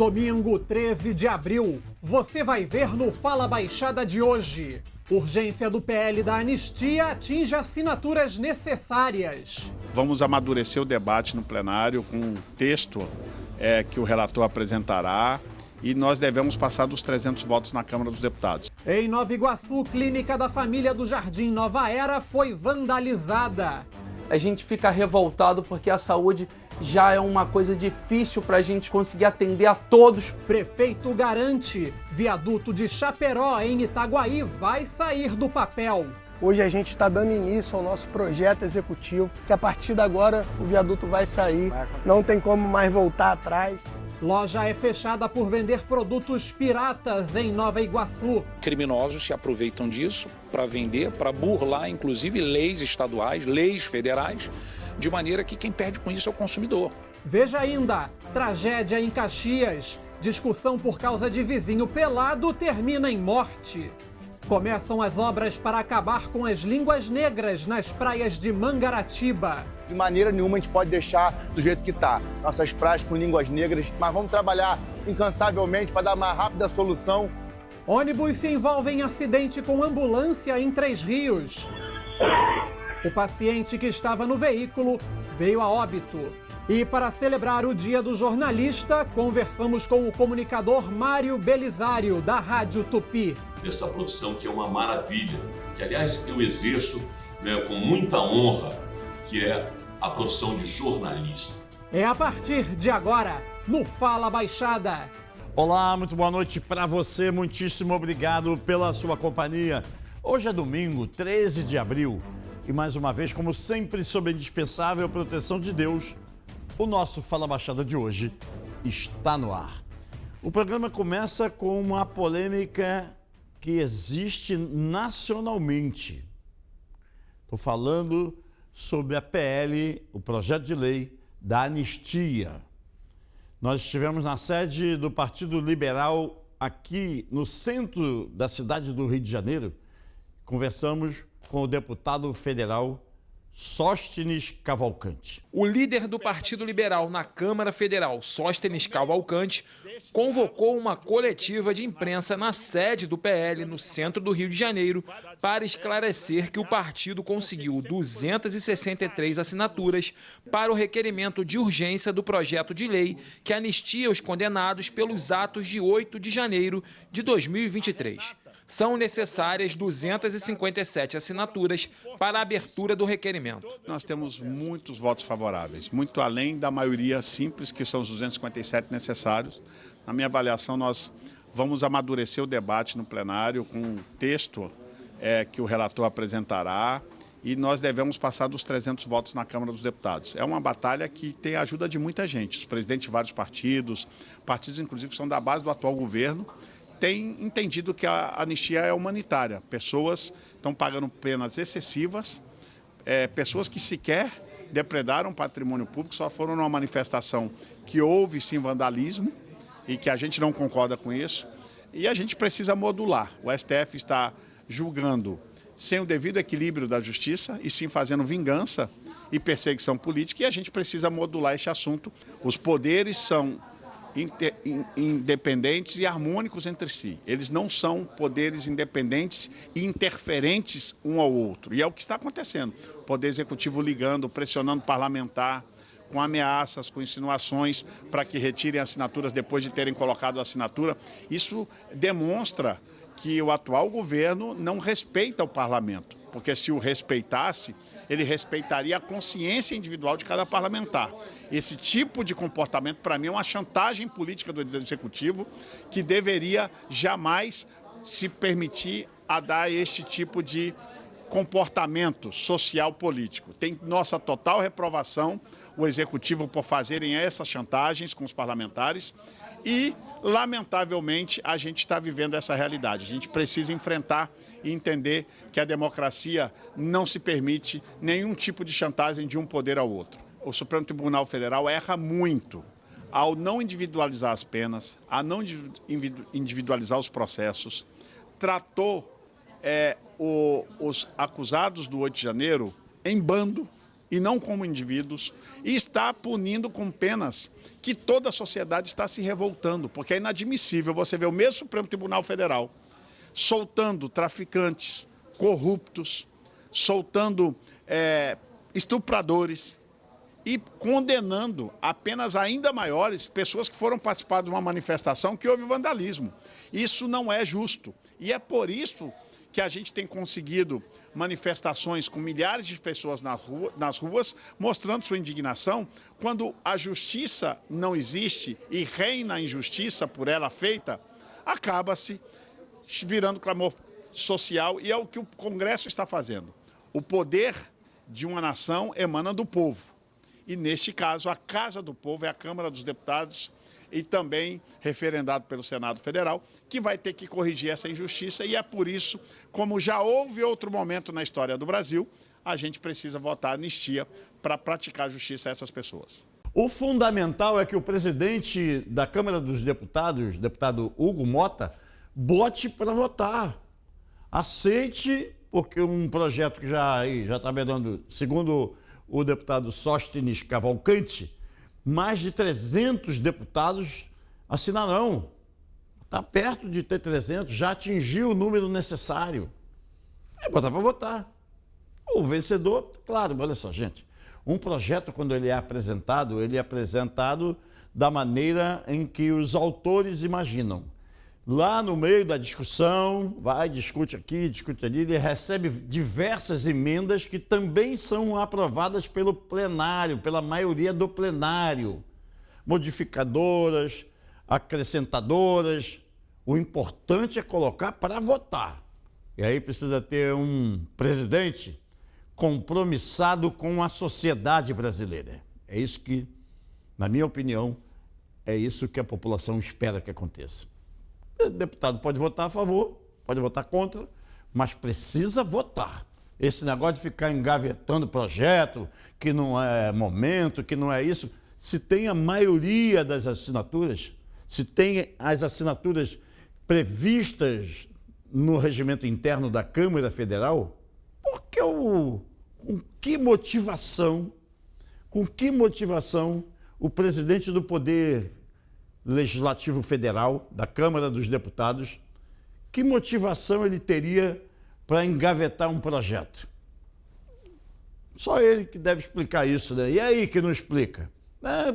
Domingo, 13 de abril, você vai ver no Fala Baixada de hoje. Urgência do PL da anistia atinge assinaturas necessárias. Vamos amadurecer o debate no plenário com um texto que o relator apresentará e nós devemos passar dos 300 votos na Câmara dos Deputados. Em Nova Iguaçu, clínica da família do Jardim Nova Era foi vandalizada. A gente fica revoltado porque a saúde já é uma coisa difícil para a gente conseguir atender a todos. Prefeito garante, viaduto de Chaperó, em Itaguaí, vai sair do papel. Hoje a gente está dando início ao nosso projeto executivo, que a partir de agora o viaduto vai sair, não tem como mais voltar atrás. Loja é fechada por vender produtos piratas em Nova Iguaçu. Criminosos se aproveitam disso para vender, para burlar, inclusive, leis estaduais, leis federais, de maneira que quem perde com isso é o consumidor. Veja ainda, tragédia em Caxias. Discussão por causa de vizinho pelado termina em morte. Começam as obras para acabar com as línguas negras nas praias de Mangaratiba. De maneira nenhuma a gente pode deixar do jeito que está. Nossas praias com línguas negras, mas vamos trabalhar incansavelmente para dar uma rápida solução. Ônibus se envolve em acidente com ambulância em Três Rios. O paciente que estava no veículo veio a óbito. E para celebrar o Dia do Jornalista, conversamos com o comunicador Mário Belisário, da Rádio Tupi. Essa profissão que é uma maravilha, que aliás eu exerço com muita honra, que é a profissão de jornalista. É a partir de agora, no Fala Baixada. Olá, muito boa noite para você, muitíssimo obrigado pela sua companhia. Hoje é domingo, 13 de abril, e mais uma vez, como sempre, sob a indispensável proteção de Deus, o nosso Fala Baixada de hoje está no ar. O programa começa com uma polêmica que existe nacionalmente. Estou falando sobre a PL, o projeto de lei da anistia. Nós estivemos na sede do Partido Liberal aqui no centro da cidade do Rio de Janeiro. Conversamos com o deputado federal Sóstenes Cavalcante. O líder do Partido Liberal na Câmara Federal, Sóstenes Cavalcante, convocou uma coletiva de imprensa na sede do PL, no centro do Rio de Janeiro, para esclarecer que o partido conseguiu 263 assinaturas para o requerimento de urgência do projeto de lei que anistia os condenados pelos atos de 8 de janeiro de 2023. São necessárias 257 assinaturas para a abertura do requerimento. Nós temos muitos votos favoráveis, muito além da maioria simples, que são os 257 necessários. Na minha avaliação, nós vamos amadurecer o debate no plenário com um texto que o relator apresentará e nós devemos passar dos 300 votos na Câmara dos Deputados. É uma batalha que tem a ajuda de muita gente, os presidentes de vários partidos inclusive são da base do atual governo, têm entendido que a anistia é humanitária. Pessoas estão pagando penas excessivas, pessoas que sequer depredaram patrimônio público, só foram numa manifestação que houve sim vandalismo e que a gente não concorda com isso. E a gente precisa modular. O STF está julgando sem o devido equilíbrio da justiça e sim fazendo vingança e perseguição política, e a gente precisa modular este assunto. Os poderes são independentes e harmônicos entre si. Eles não são poderes independentes e interferentes um ao outro. E é o que está acontecendo. O Poder Executivo ligando, pressionando o parlamentar, com ameaças, com insinuações para que retirem assinaturas depois de terem colocado a assinatura. Isso demonstra que o atual governo não respeita o parlamento, porque se o respeitasse, ele respeitaria a consciência individual de cada parlamentar. Esse tipo de comportamento, para mim, é uma chantagem política do Executivo que deveria jamais se permitir a dar este tipo de comportamento social político. Tem nossa total reprovação o Executivo por fazerem essas chantagens com os parlamentares e, lamentavelmente, a gente está vivendo essa realidade. A gente precisa enfrentar e entender que a democracia não se permite nenhum tipo de chantagem de um poder ao outro. O Supremo Tribunal Federal erra muito ao não individualizar as penas, a não individualizar os processos. Tratou os acusados do 8 de janeiro em bando e não como indivíduos, e está punindo com penas que toda a sociedade está se revoltando, porque é inadmissível você ver o mesmo Supremo Tribunal Federal soltando traficantes, corruptos, soltando estupradores e condenando a penas ainda maiores pessoas que foram participar de uma manifestação que houve vandalismo. Isso não é justo e é por isso que a gente tem conseguido manifestações com milhares de pessoas nas ruas, mostrando sua indignação, quando a justiça não existe e reina a injustiça por ela feita, acaba-se virando clamor social, e é o que o Congresso está fazendo. O poder de uma nação emana do povo, e neste caso a Casa do Povo é a Câmara dos Deputados, e também referendado pelo Senado Federal, que vai ter que corrigir essa injustiça, e é por isso, como já houve outro momento na história do Brasil, a gente precisa votar anistia para praticar justiça a essas pessoas. O fundamental é que o presidente da Câmara dos Deputados, deputado Hugo Mota, bote para votar. Aceite, porque um projeto que já está beirando, segundo o deputado Sóstenes Cavalcante, mais de 300 deputados assinarão. Está perto de ter 300, já atingiu o número necessário. É botar para votar. O vencedor, claro, olha só, gente, um projeto, quando ele é apresentado da maneira em que os autores imaginam. Lá no meio da discussão, discute aqui, discute ali, ele recebe diversas emendas que também são aprovadas pelo plenário, pela maioria do plenário. Modificadoras, acrescentadoras. O importante é colocar para votar. E aí precisa ter um presidente compromissado com a sociedade brasileira. É isso que, na minha opinião, é isso que a população espera que aconteça. O deputado pode votar a favor, pode votar contra, mas precisa votar. Esse negócio de ficar engavetando projeto, que não é momento, que não é isso. Se tem a maioria das assinaturas, se tem as assinaturas previstas no regimento interno da Câmara Federal, com que motivação o presidente do Poder Legislativo Federal, da Câmara dos Deputados, que motivação ele teria para engavetar um projeto? Só ele que deve explicar isso, né? E aí que não explica? Não,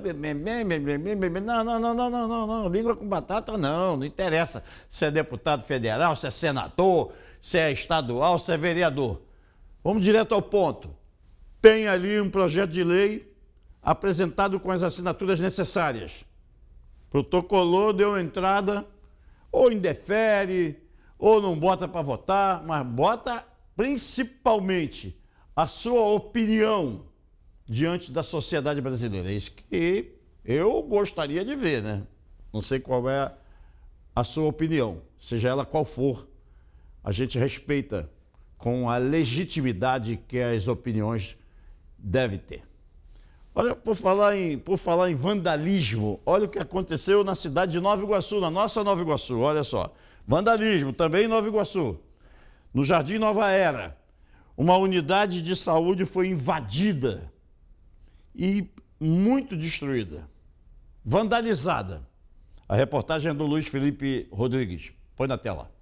língua com batata não interessa se é deputado federal, se é senador, se é estadual, se é vereador. Vamos direto ao ponto. Tem ali um projeto de lei apresentado com as assinaturas necessárias. Protocolou, deu entrada, ou indefere, ou não bota para votar, mas bota principalmente a sua opinião diante da sociedade brasileira. É isso que eu gostaria de ver, né? Não sei qual é a sua opinião, seja ela qual for, a gente respeita com a legitimidade que as opiniões devem ter. Olha, por falar em vandalismo, olha o que aconteceu na cidade de Nova Iguaçu, na nossa Nova Iguaçu, olha só. Vandalismo, também em Nova Iguaçu. No Jardim Nova Era, uma unidade de saúde foi invadida e muito destruída, vandalizada. A reportagem é do Luiz Felipe Rodrigues. Põe na tela.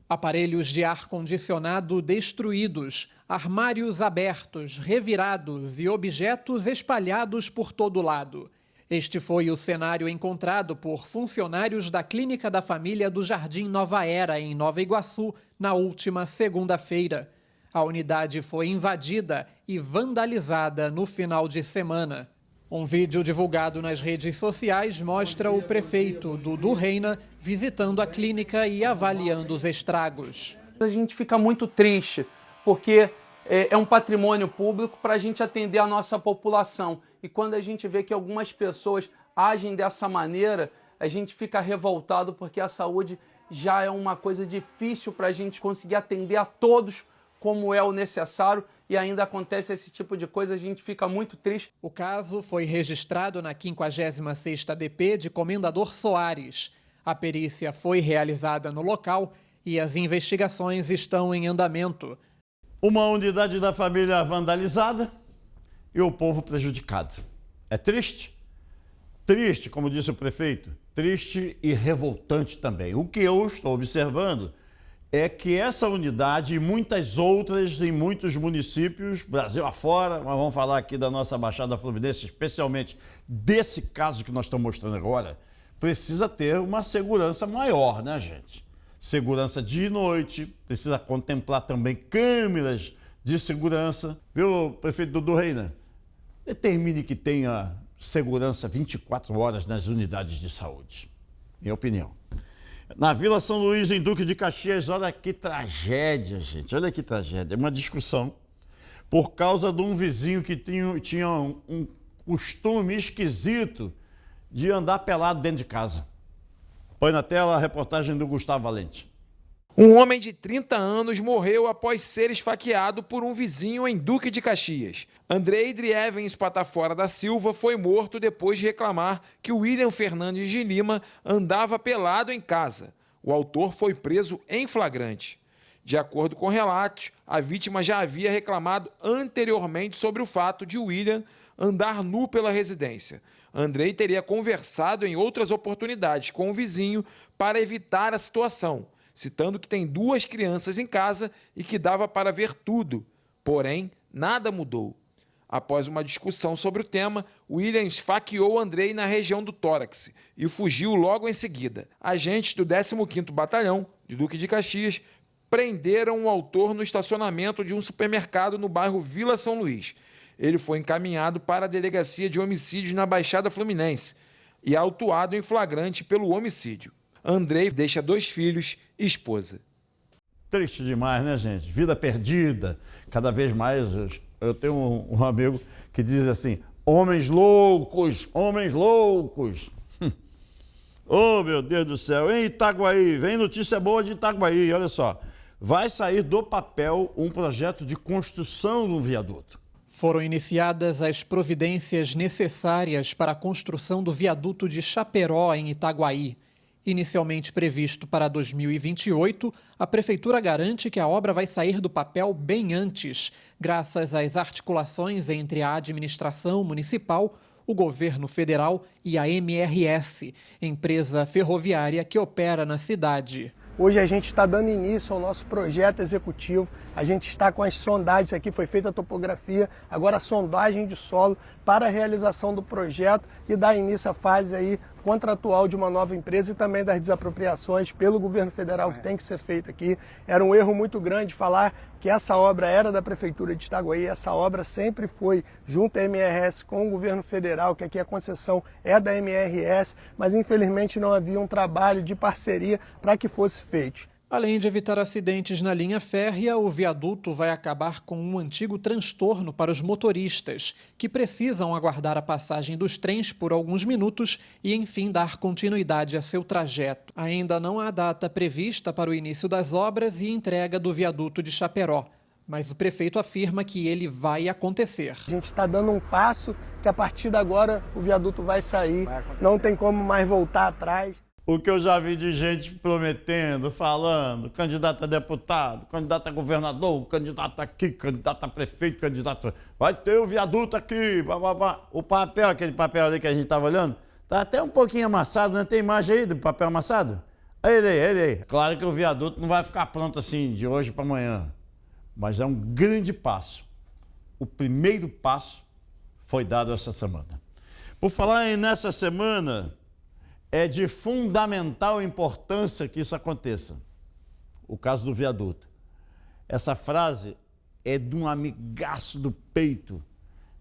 Aparelhos de ar-condicionado destruídos, armários abertos, revirados e objetos espalhados por todo lado. Este foi o cenário encontrado por funcionários da Clínica da Família do Jardim Nova Era, em Nova Iguaçu, na última segunda-feira. A unidade foi invadida e vandalizada no final de semana. Um vídeo divulgado nas redes sociais mostra o prefeito, Dudu Reina, visitando a clínica e avaliando os estragos. A gente fica muito triste, porque é um patrimônio público para a gente atender a nossa população. E quando a gente vê que algumas pessoas agem dessa maneira, a gente fica revoltado, porque a saúde já é uma coisa difícil para a gente conseguir atender a todos como é o necessário, e ainda acontece esse tipo de coisa, a gente fica muito triste. O caso foi registrado na 56ª DP de Comendador Soares. A perícia foi realizada no local e as investigações estão em andamento. Uma unidade da família vandalizada e o povo prejudicado. É triste? Triste, como disse o prefeito, triste e revoltante também. O que eu estou observando é que essa unidade e muitas outras em muitos municípios, Brasil afora, mas vamos falar aqui da nossa Baixada Fluminense, especialmente desse caso que nós estamos mostrando agora, precisa ter uma segurança maior, né, gente? Segurança de noite, precisa contemplar também câmeras de segurança. Viu, prefeito Dudu Reina? Determine que tenha segurança 24 horas nas unidades de saúde, minha opinião. Na Vila São Luís, em Duque de Caxias, olha que tragédia, gente, olha que tragédia. Uma discussão por causa de um vizinho que tinha um costume esquisito de andar pelado dentro de casa. Põe na tela a reportagem do Gustavo Valente. Um homem de 30 anos morreu após ser esfaqueado por um vizinho em Duque de Caxias. Andrei Drievens Patafora da Silva foi morto depois de reclamar que William Fernandes de Lima andava pelado em casa. O autor foi preso em flagrante. De acordo com relatos, a vítima já havia reclamado anteriormente sobre o fato de William andar nu pela residência. Andrei teria conversado em outras oportunidades com o vizinho para evitar a situação, citando que tem 2 crianças em casa e que dava para ver tudo. Porém, nada mudou. Após uma discussão sobre o tema, William esfaqueou Andrei na região do tórax e fugiu logo em seguida. Agentes do 15º Batalhão, de Duque de Caxias, prenderam o autor no estacionamento de um supermercado no bairro Vila São Luís. Ele foi encaminhado para a Delegacia de Homicídios na Baixada Fluminense e autuado em flagrante pelo homicídio. Andrei deixa 2 filhos e esposa. Triste demais, né, gente? Vida perdida. Cada vez mais, eu tenho um amigo que diz assim, homens loucos, homens loucos. Oh, meu Deus do céu. Em Itaguaí, vem notícia boa de Itaguaí, olha só. Vai sair do papel um projeto de construção de um viaduto. Foram iniciadas as providências necessárias para a construção do viaduto de Chaperó, em Itaguaí. Inicialmente previsto para 2028, a Prefeitura garante que a obra vai sair do papel bem antes, graças às articulações entre a administração municipal, o governo federal e a MRS, empresa ferroviária que opera na cidade. Hoje a gente está dando início ao nosso projeto executivo, a gente está com as sondagens aqui, foi feita a topografia, agora a sondagem de solo para a realização do projeto e dar início à fase aí contratual de uma nova empresa e também das desapropriações pelo governo federal que tem que ser feito aqui. Era um erro muito grande falar que essa obra era da Prefeitura de Itaguaí, essa obra sempre foi junto à MRS com o governo federal, que aqui a concessão é da MRS, mas infelizmente não havia um trabalho de parceria para que fosse feito. Além de evitar acidentes na linha férrea, o viaduto vai acabar com um antigo transtorno para os motoristas, que precisam aguardar a passagem dos trens por alguns minutos e, enfim, dar continuidade a seu trajeto. Ainda não há data prevista para o início das obras e entrega do viaduto de Chaperó, mas o prefeito afirma que ele vai acontecer. A gente está dando um passo que a partir de agora o viaduto vai sair, não tem como mais voltar atrás. O que eu já vi de gente prometendo, falando, candidato a deputado, candidato a governador, candidato aqui, candidato a prefeito, candidato... Vai ter o viaduto aqui, bababá. O papel, aquele papel ali que a gente estava olhando, tá até um pouquinho amassado, né? Tem imagem aí do papel amassado? Ele aí. Claro que o viaduto não vai ficar pronto assim, de hoje para amanhã. Mas é um grande passo. O primeiro passo foi dado essa semana. Por falar em nessa semana... É de fundamental importância que isso aconteça. O caso do viaduto. Essa frase é de um amigaço do peito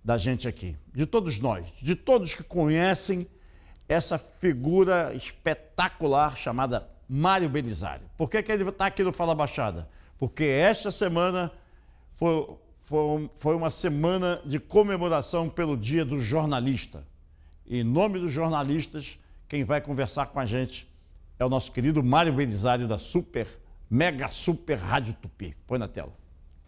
da gente aqui, de todos nós, de todos que conhecem essa figura espetacular chamada Mário Belisário. Por que ele está aqui no Fala Baixada? Porque esta semana foi uma semana de comemoração pelo Dia do Jornalista. E em nome dos jornalistas, quem vai conversar com a gente é o nosso querido Mário Belisário da Mega Super Rádio Tupi. Põe na tela.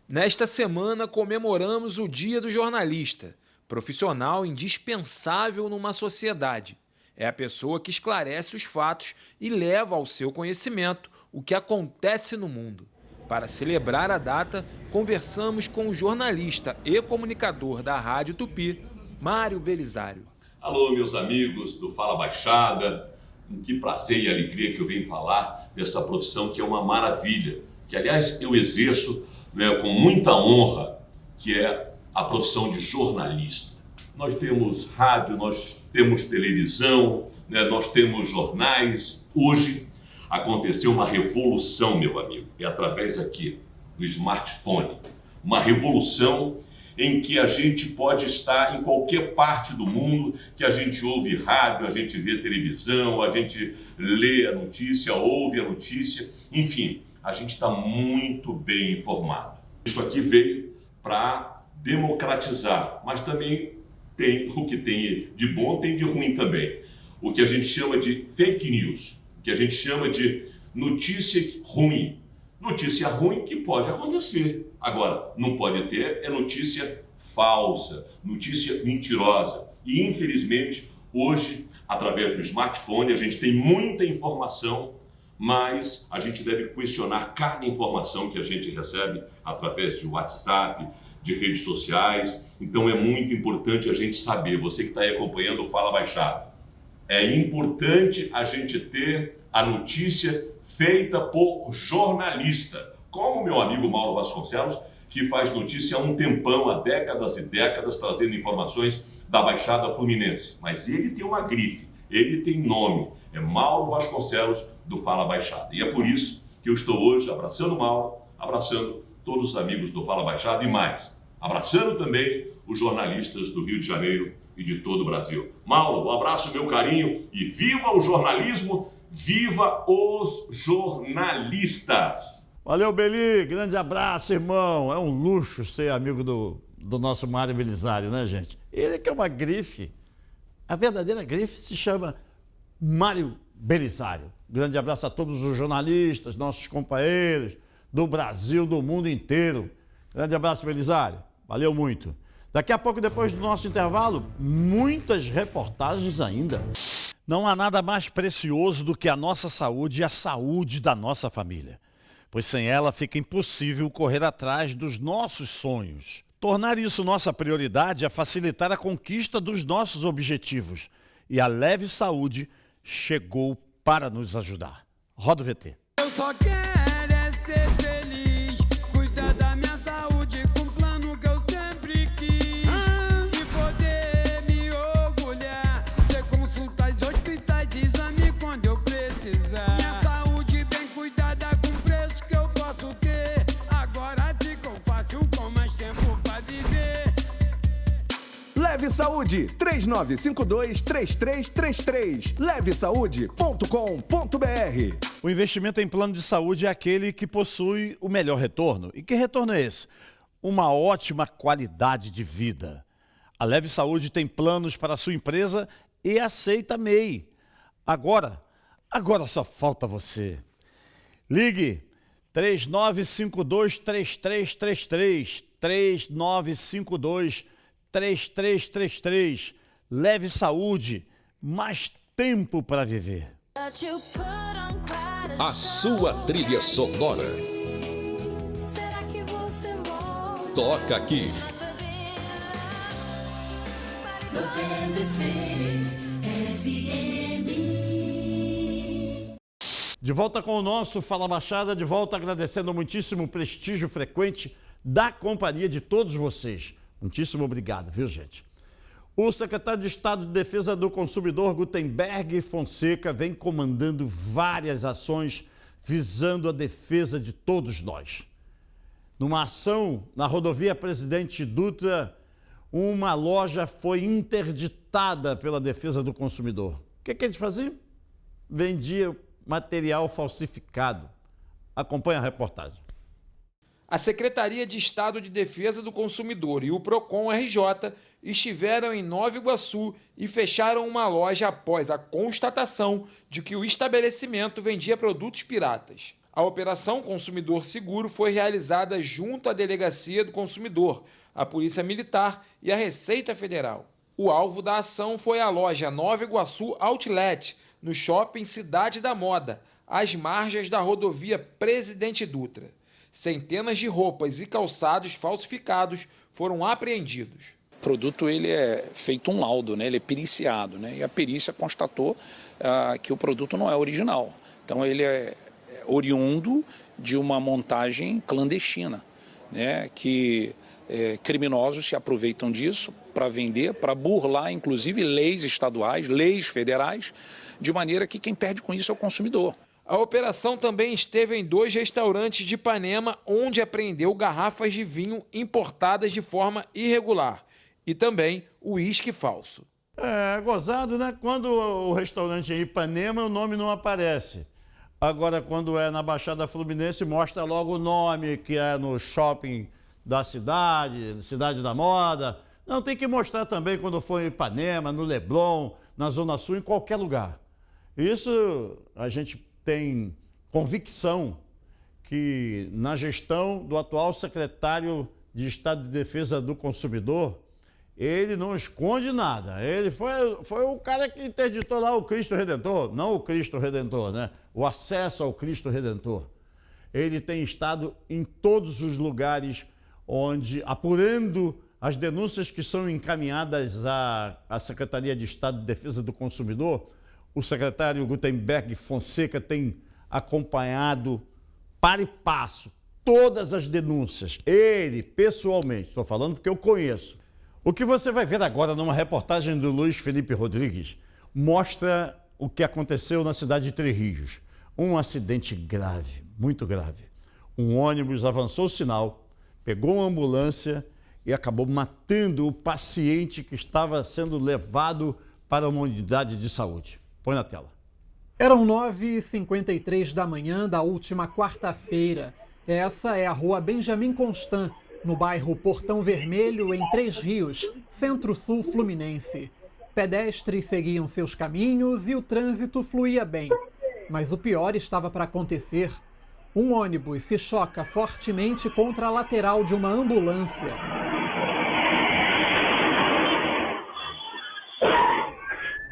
Nesta semana comemoramos o Dia do Jornalista, profissional indispensável numa sociedade. É a pessoa que esclarece os fatos e leva ao seu conhecimento o que acontece no mundo. Para celebrar a data, conversamos com o jornalista e comunicador da Rádio Tupi, Mário Belisário. Alô, meus amigos do Fala Baixada, com que prazer e alegria que eu venho falar dessa profissão que é uma maravilha, que aliás eu exerço, né, com muita honra, que é a profissão de jornalista. Nós temos rádio, nós temos televisão, né, nós temos jornais. Hoje aconteceu uma revolução, meu amigo, é através aqui do smartphone, uma revolução em que a gente pode estar em qualquer parte do mundo, que a gente ouve rádio, a gente vê televisão, a gente lê a notícia, ouve a notícia, enfim, a gente está muito bem informado. Isso aqui veio para democratizar, mas também tem o que tem de bom, tem de ruim também. O que a gente chama de fake news, o que a gente chama de notícia ruim. Notícia ruim que pode acontecer. Agora, não pode ter é notícia falsa, notícia mentirosa. E, infelizmente, hoje, através do smartphone, a gente tem muita informação, mas a gente deve questionar cada informação que a gente recebe através de WhatsApp, de redes sociais. Então, é muito importante a gente saber, você que está aí acompanhando o Fala Baixada, é importante a gente ter a notícia feita por jornalista, como meu amigo Mauro Vasconcelos, que faz notícia há um tempão, há décadas e décadas, trazendo informações da Baixada Fluminense. Mas ele tem uma grife, ele tem nome, é Mauro Vasconcelos do Fala Baixada. E é por isso que eu estou hoje abraçando o Mauro, abraçando todos os amigos do Fala Baixada e mais, abraçando também os jornalistas do Rio de Janeiro e de todo o Brasil. Mauro, um abraço, meu carinho, e viva o jornalismo, viva os jornalistas! Valeu, Beli, grande abraço, irmão. É um luxo ser amigo do nosso Mário Belisário, né, gente? Ele que é uma grife, a verdadeira grife se chama Mário Belisário. Grande abraço a todos os jornalistas, nossos companheiros do Brasil, do mundo inteiro. Grande abraço, Belisário. Valeu muito. Daqui a pouco, depois do nosso intervalo, muitas reportagens ainda. Não há nada mais precioso do que a nossa saúde e a saúde da nossa família, pois sem ela fica impossível correr atrás dos nossos sonhos. Tornar isso nossa prioridade é facilitar a conquista dos nossos objetivos. E a Leve Saúde chegou para nos ajudar. Roda o VT. Eu só quero é ser feliz, cuidar da minha saúde com o plano que eu sempre quis. E poder me orgulhar, ter consultas, hospitais, exame quando eu precisar. Minha saúde bem cuidada com o preço que eu posso ter. Agora ficou fácil com mais tempo pra viver. Leve Saúde, 3952-3333, levesaude.com.br. O investimento em plano de saúde é aquele que possui o melhor retorno. E que retorno é esse? Uma ótima qualidade de vida. A Leve Saúde tem planos para a sua empresa e aceita MEI. Agora só falta você. Ligue 3952-3333, 3952-3333. Leve Saúde, mais tempo para viver. A sua trilha sonora. Toca aqui. De volta com o nosso Fala Baixada, de volta agradecendo muitíssimo o prestígio frequente da companhia de todos vocês. Muitíssimo obrigado, viu, gente? O secretário de Estado de Defesa do Consumidor, Gutenberg Fonseca, vem comandando várias ações visando a defesa de todos nós. Numa ação na rodovia Presidente Dutra, uma loja foi interditada pela Defesa do Consumidor. O que eles faziam? Vendia material falsificado. Acompanhe a reportagem. A Secretaria de Estado de Defesa do Consumidor e o PROCON RJ estiveram em Nova Iguaçu e fecharam uma loja após a constatação de que o estabelecimento vendia produtos piratas. A Operação Consumidor Seguro foi realizada junto à Delegacia do Consumidor, a Polícia Militar e a Receita Federal. O alvo da ação foi a loja Nova Iguaçu Outlet, no shopping Cidade da Moda, às margens da rodovia Presidente Dutra. centenas de roupas e calçados falsificados foram apreendidos. O produto ele é feito um laudo, né? Ele é periciado, né? E a perícia constatou que o produto não é original. Então ele é oriundo de uma montagem clandestina, né? Que criminosos se aproveitam disso para vender, para burlar inclusive leis estaduais, leis federais, de maneira que quem perde com isso é o consumidor. A operação também esteve em 2 restaurantes de Ipanema, onde apreendeu garrafas de vinho importadas de forma irregular e também uísque falso. É gozado, né? Quando o restaurante é em Ipanema, o nome não aparece. Agora, quando é na Baixada Fluminense, mostra logo o nome, que é no shopping da cidade, Cidade da Moda. Não, tem que mostrar também quando for em Ipanema, no Leblon, na Zona Sul, em qualquer lugar. Isso a gente tem convicção que na gestão do atual secretário de Estado de Defesa do Consumidor, ele não esconde nada. Ele foi o cara que interditou lá o Cristo Redentor, não o Cristo Redentor, né? O acesso ao Cristo Redentor. Ele tem estado em todos os lugares onde, apurando as denúncias que são encaminhadas à Secretaria de Estado de Defesa do Consumidor, o secretário Gutenberg Fonseca tem acompanhado para e passo todas as denúncias. Ele, pessoalmente, estou falando porque eu conheço. O que você vai ver agora numa reportagem do Luiz Felipe Rodrigues mostra o que aconteceu na cidade de Três Rios. Um acidente grave, muito grave. Um ônibus avançou o sinal, pegou uma ambulância e acabou matando o paciente que estava sendo levado para uma unidade de saúde. Põe na tela. Eram 9h53 da manhã da última quarta-feira. Essa é a rua Benjamin Constant, no bairro Portão Vermelho, em Três Rios, centro-sul fluminense. Pedestres seguiam seus caminhos e o trânsito fluía bem. Mas o pior estava para acontecer. Um ônibus se choca fortemente contra a lateral de uma ambulância.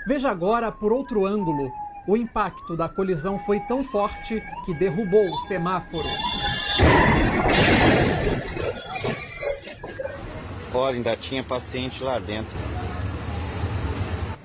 Veja agora por outro ângulo. O impacto da colisão foi tão forte que derrubou o semáforo. Olha, ainda tinha paciente lá dentro.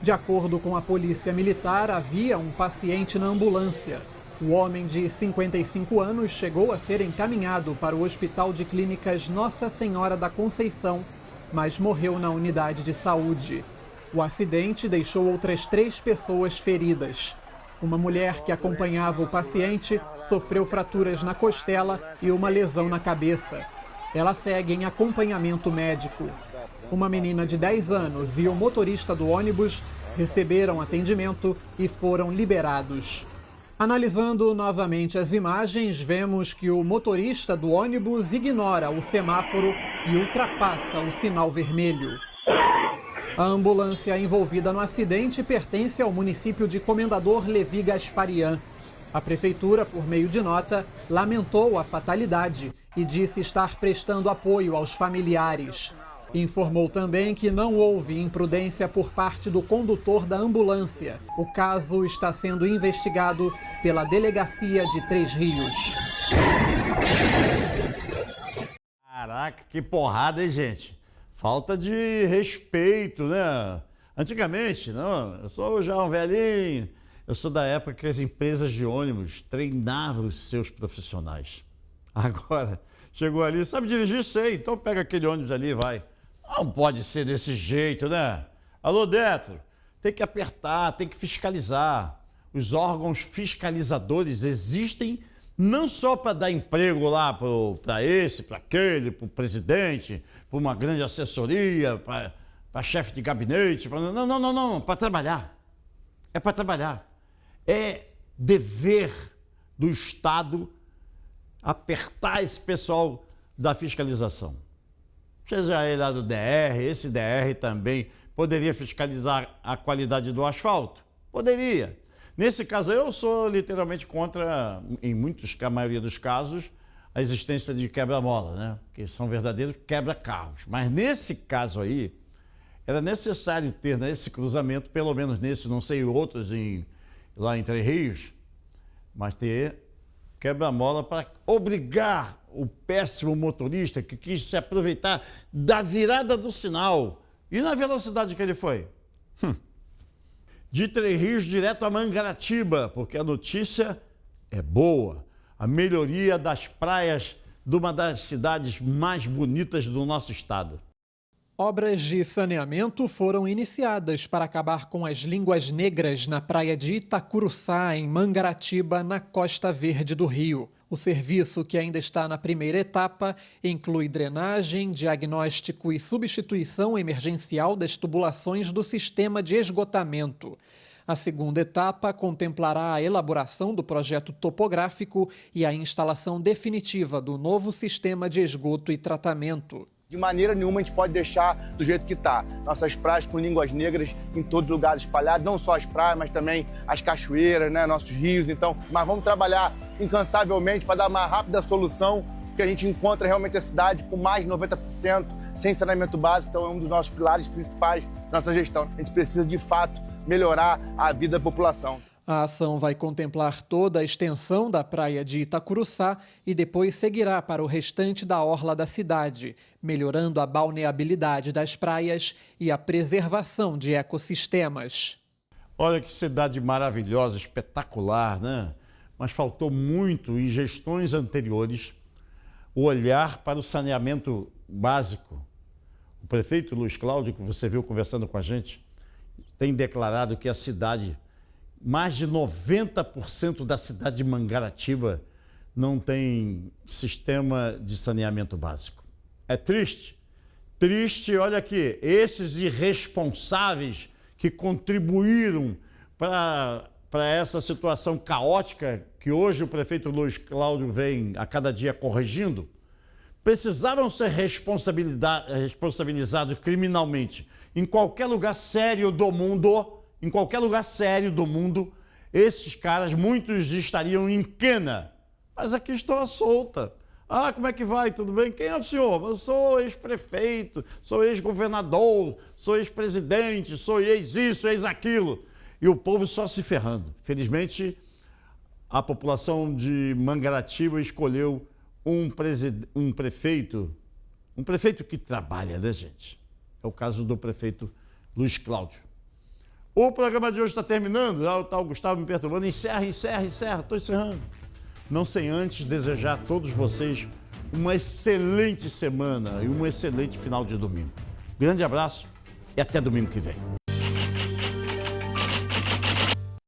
De acordo com a polícia militar, havia um paciente na ambulância. O homem de 55 anos chegou a ser encaminhado para o Hospital de Clínicas Nossa Senhora da Conceição, mas morreu na unidade de saúde. O acidente deixou outras 3 pessoas feridas. Uma mulher que acompanhava o paciente sofreu fraturas na costela e uma lesão na cabeça. Ela segue em acompanhamento médico. Uma menina de 10 anos e o motorista do ônibus receberam atendimento e foram liberados. Analisando novamente as imagens, vemos que o motorista do ônibus ignora o semáforo e ultrapassa o sinal vermelho. A ambulância envolvida no acidente pertence ao município de Comendador Levi Gasparian. A prefeitura, por meio de nota, lamentou a fatalidade e disse estar prestando apoio aos familiares. Informou também que não houve imprudência por parte do condutor da ambulância. O caso está sendo investigado pela Delegacia de Três Rios. Caraca, que porrada, hein, gente? Falta de respeito, né? Antigamente, não, eu sou já um velhinho, eu sou da época que as empresas de ônibus treinavam os seus profissionais. Agora, chegou ali, sabe dirigir? Sei, então pega aquele ônibus ali e vai. Não pode ser desse jeito, né? Alô, Detro, tem que apertar, tem que fiscalizar. Os órgãos fiscalizadores existem não só para dar emprego lá para esse, para aquele, para o presidente, para uma grande assessoria, para chefe de gabinete. Não, para trabalhar. É para trabalhar. É dever do Estado apertar esse pessoal da fiscalização. Seja ele lá do DR, esse DR também poderia fiscalizar a qualidade do asfalto? Poderia. Nesse caso, eu sou literalmente contra, a maioria dos casos, a existência de quebra-mola, né? Que são verdadeiros quebra-carros. Mas nesse caso aí, era necessário ter nesse cruzamento, pelo menos nesse, não sei outros lá em Três Rios, mas ter quebra-mola para obrigar o péssimo motorista que quis se aproveitar da virada do sinal. E na velocidade que ele foi? De Três Rios direto a Mangaratiba, porque a notícia é boa. A melhoria das praias de uma das cidades mais bonitas do nosso estado. Obras de saneamento foram iniciadas para acabar com as línguas negras na praia de Itacuruçá, em Mangaratiba, na Costa Verde do Rio. O serviço, que ainda está na primeira etapa, inclui drenagem, diagnóstico e substituição emergencial das tubulações do sistema de esgotamento. A segunda etapa contemplará a elaboração do projeto topográfico e a instalação definitiva do novo sistema de esgoto e tratamento. De maneira nenhuma a gente pode deixar do jeito que está. Nossas praias com línguas negras em todos os lugares espalhados, não só as praias, mas também as cachoeiras, né? Nossos rios. Então, mas vamos trabalhar incansavelmente para dar uma rápida solução, que a gente encontra realmente a cidade com mais de 90% sem saneamento básico. Então é um dos nossos pilares principais da nossa gestão. A gente precisa, de fato, melhorar a vida da população. A ação vai contemplar toda a extensão da praia de Itacuruçá e depois seguirá para o restante da orla da cidade, melhorando a balneabilidade das praias e a preservação de ecossistemas. Olha que cidade maravilhosa, espetacular, né? Mas faltou muito em gestões anteriores o olhar para o saneamento básico. O prefeito Luiz Cláudio, que você viu conversando com a gente, tem declarado que a cidade, mais de 90% da cidade de Mangaratiba não tem sistema de saneamento básico. É triste? Triste, olha aqui, esses irresponsáveis que contribuíram para essa situação caótica que hoje o prefeito Luiz Cláudio vem a cada dia corrigindo, precisavam ser responsabilizados criminalmente. Em qualquer lugar sério do mundo, esses caras, muitos estariam em quena. Mas aqui estou à solta. Ah, como é que vai? Tudo bem? Quem é o senhor? Eu sou ex-prefeito, sou ex-governador, sou ex-presidente, sou ex-isso, ex-aquilo. E o povo só se ferrando. Felizmente, a população de Mangaratiba escolheu um prefeito que trabalha, né, gente? É o caso do prefeito Luiz Cláudio. O programa de hoje está terminando. O tal Gustavo me perturbando. Encerra. Estou encerrando. Não sem antes desejar a todos vocês uma excelente semana e um excelente final de domingo. Grande abraço e até domingo que vem.